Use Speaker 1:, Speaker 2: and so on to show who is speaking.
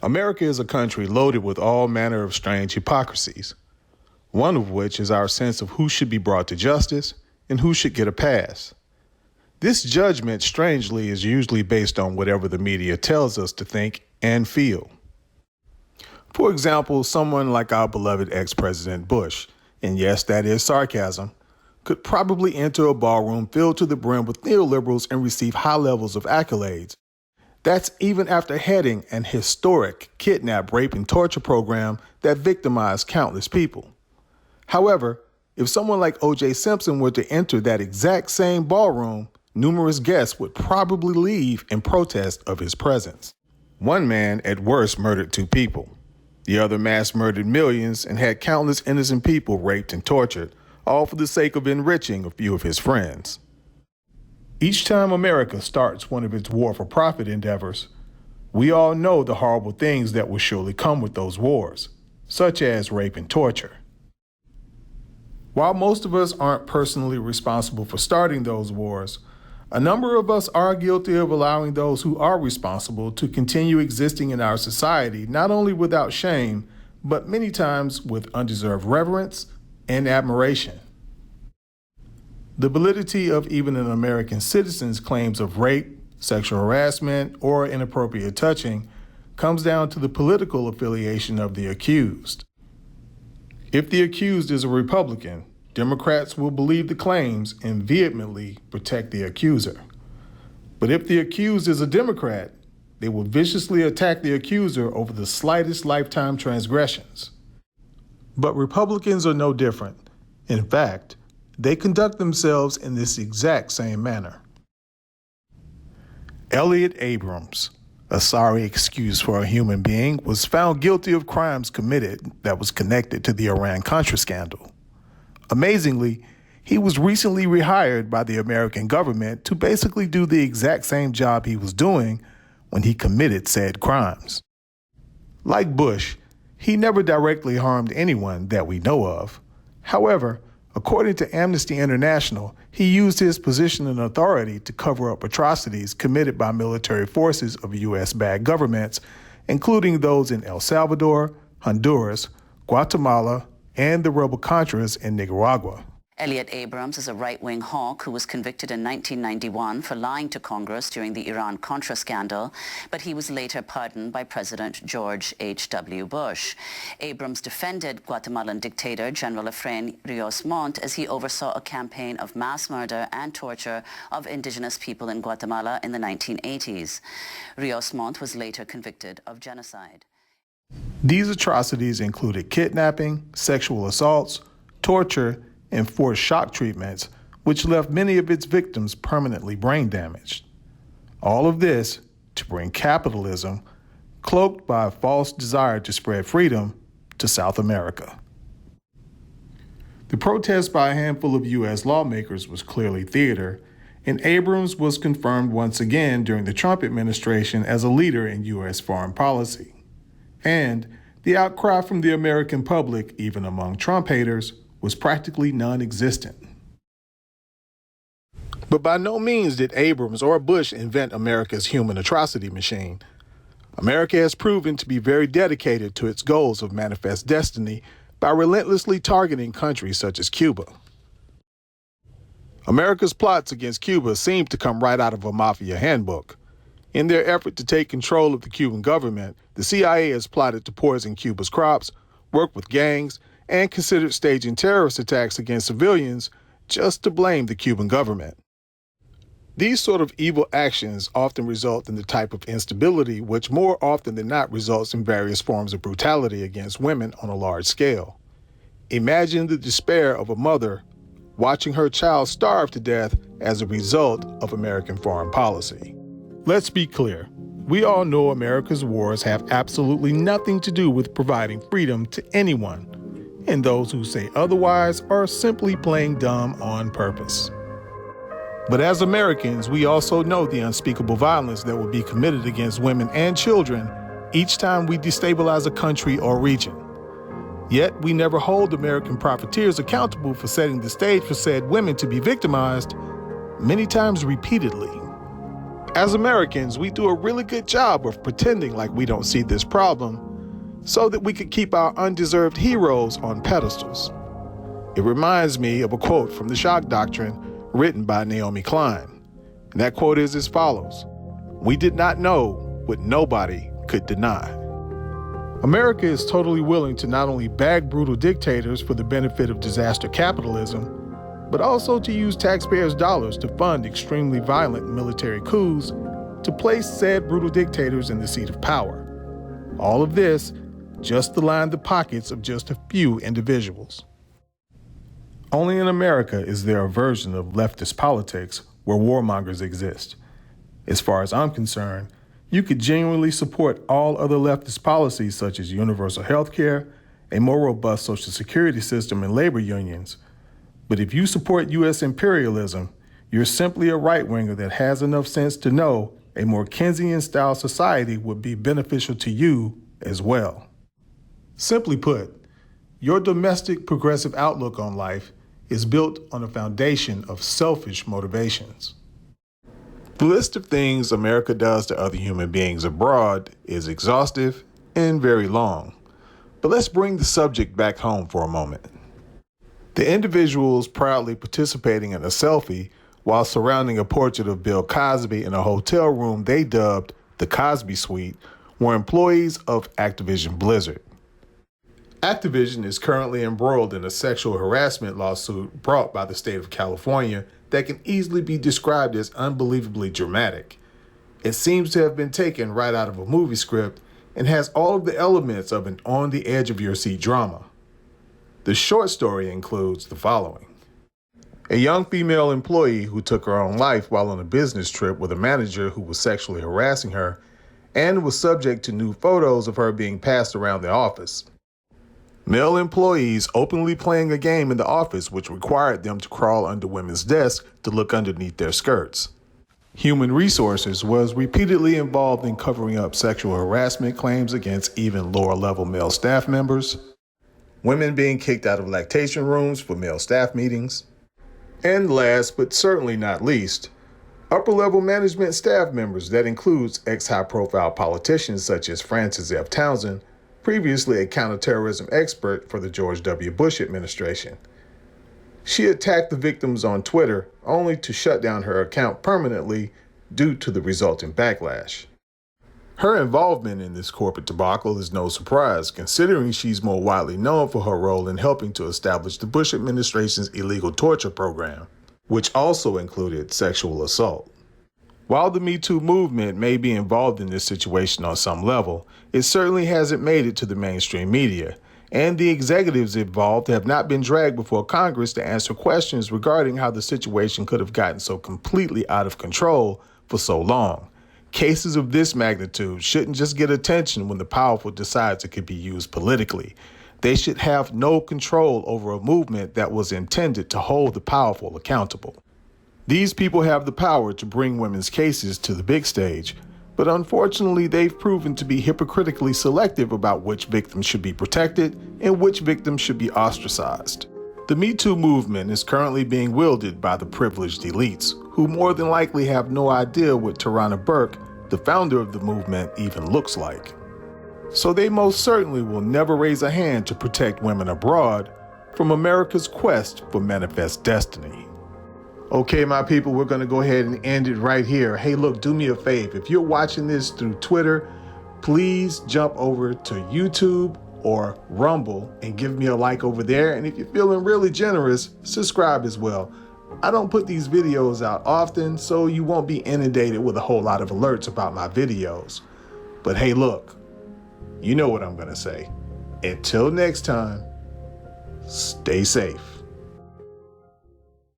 Speaker 1: America is a country loaded with all manner of strange hypocrisies, one of which is our sense of who should be brought to justice and who should get a pass. This judgment, strangely, is usually based on whatever the media tells us to think and feel. For example, someone like our beloved ex-President Bush, and yes, that is sarcasm, could probably enter a ballroom filled to the brim with neoliberals and receive high levels of accolades. That's even after heading an historic kidnap, rape, and torture program that victimized countless people. However, if someone like O.J. Simpson were to enter that exact same ballroom, numerous guests would probably leave in protest of his presence. One man, at worst, murdered 2 people. The other mass murdered millions and had countless innocent people raped and tortured, all for the sake of enriching a few of his friends. Each time America starts one of its war-for-profit endeavors, we all know the horrible things that will surely come with those wars, such as rape and torture. While most of us aren't personally responsible for starting those wars, a number of us are guilty of allowing those who are responsible to continue existing in our society, not only without shame, but many times with undeserved reverence and admiration. The validity of even an American citizen's claims of rape, sexual harassment, or inappropriate touching comes down to the political affiliation of the accused. If the accused is a Republican, Democrats will believe the claims and vehemently protect the accuser. But if the accused is a Democrat, they will viciously attack the accuser over the slightest lifetime transgressions. But Republicans are no different. In fact, they conduct themselves in this exact same manner. Elliott Abrams, a sorry excuse for a human being, was found guilty of crimes committed that was connected to the Iran-Contra scandal. Amazingly, he was recently rehired by the American government to basically do the exact same job he was doing when he committed said crimes. Like Bush, he never directly harmed anyone that we know of. However, according to Amnesty International, he used his position and authority to cover up atrocities committed by military forces of U.S.-backed governments, including those in El Salvador, Honduras, Guatemala, and the rebel Contras in Nicaragua.
Speaker 2: Elliott Abrams is a right-wing hawk who was convicted in 1991 for lying to Congress during the Iran-Contra scandal, but he was later pardoned by President George H.W. Bush. Abrams defended Guatemalan dictator General Efrain Rios Montt as he oversaw a campaign of mass murder and torture of indigenous people in Guatemala in the 1980s. Rios Montt was later convicted of genocide.
Speaker 1: These atrocities included kidnapping, sexual assaults, torture, and forced shock treatments, which left many of its victims permanently brain damaged. All of this to bring capitalism, cloaked by a false desire to spread freedom, to South America. The protest by a handful of U.S. lawmakers was clearly theater, and Abrams was confirmed once again during the Trump administration as a leader in U.S. foreign policy. And the outcry from the American public, even among Trump haters, was practically non-existent. But by no means did Abrams or Bush invent America's human atrocity machine. America has proven to be very dedicated to its goals of manifest destiny by relentlessly targeting countries such as Cuba. America's plots against Cuba seem to come right out of a mafia handbook. In their effort to take control of the Cuban government, the CIA has plotted to poison Cuba's crops, work with gangs, and considered staging terrorist attacks against civilians just to blame the Cuban government. These sort of evil actions often result in the type of instability which more often than not results in various forms of brutality against women on a large scale. Imagine the despair of a mother watching her child starve to death as a result of American foreign policy. Let's be clear. We all know America's wars have absolutely nothing to do with providing freedom to anyone, and those who say otherwise are simply playing dumb on purpose. But as Americans, we also know the unspeakable violence that will be committed against women and children each time we destabilize a country or region. Yet we never hold American profiteers accountable for setting the stage for said women to be victimized, many times repeatedly. As Americans, we do a really good job of pretending like we don't see this problem so that we could keep our undeserved heroes on pedestals. It reminds me of a quote from the Shock Doctrine written by Naomi Klein. And that quote is as follows: "We did not know what nobody could deny." America is totally willing to not only bag brutal dictators for the benefit of disaster capitalism, but also to use taxpayers' dollars to fund extremely violent military coups to place said brutal dictators in the seat of power. All of this just to line the pockets of just a few individuals. Only in America is there a version of leftist politics where warmongers exist. As far as I'm concerned, you could genuinely support all other leftist policies such as universal health care, a more robust social security system, and labor unions. But if you support U.S. imperialism, you're simply a right-winger that has enough sense to know a more Keynesian-style society would be beneficial to you as well. Simply put, your domestic progressive outlook on life is built on a foundation of selfish motivations. The list of things America does to other human beings abroad is exhaustive and very long. But let's bring the subject back home for a moment. The individuals proudly participating in a selfie while surrounding a portrait of Bill Cosby in a hotel room they dubbed the Cosby Suite were employees of Activision Blizzard. Activision is currently embroiled in a sexual harassment lawsuit brought by the state of California that can easily be described as unbelievably dramatic. It seems to have been taken right out of a movie script and has all of the elements of an on-the-edge-of-your-seat drama. The short story includes the following. A young female employee who took her own life while on a business trip with a manager who was sexually harassing her and was subject to nude photos of her being passed around the office. Male employees openly playing a game in the office which required them to crawl under women's desks to look underneath their skirts. Human Resources was repeatedly involved in covering up sexual harassment claims against even lower-level male staff members, women being kicked out of lactation rooms for male staff meetings, and last but certainly not least, upper-level management staff members that includes ex-high-profile politicians such as Frances F. Townsend, previously a counterterrorism expert for the George W. Bush administration. She attacked the victims on Twitter only to shut down her account permanently due to the resulting backlash. Her involvement in this corporate debacle is no surprise, considering she's more widely known for her role in helping to establish the Bush administration's illegal torture program, which also included sexual assault. While the Me Too movement may be involved in this situation on some level, it certainly hasn't made it to the mainstream media, and the executives involved have not been dragged before Congress to answer questions regarding how the situation could have gotten so completely out of control for so long. Cases of this magnitude shouldn't just get attention when the powerful decides it could be used politically. They should have no control over a movement that was intended to hold the powerful accountable. These people have the power to bring women's cases to the big stage, but unfortunately they've proven to be hypocritically selective about which victims should be protected and which victims should be ostracized. The Me Too movement is currently being wielded by the privileged elites, who more than likely have no idea what Tarana Burke, the founder of the movement, even looks like. So they most certainly will never raise a hand to protect women abroad from America's quest for manifest destiny. Okay, my people, we're going to go ahead and end it right here. Hey, look, do me a favor. If you're watching this through Twitter, please jump over to YouTube or Rumble and give me a like over there. And if you're feeling really generous, subscribe as well. I don't put these videos out often, so you won't be inundated with a whole lot of alerts about my videos. But hey, look, you know what I'm going to say. Until next time, stay safe.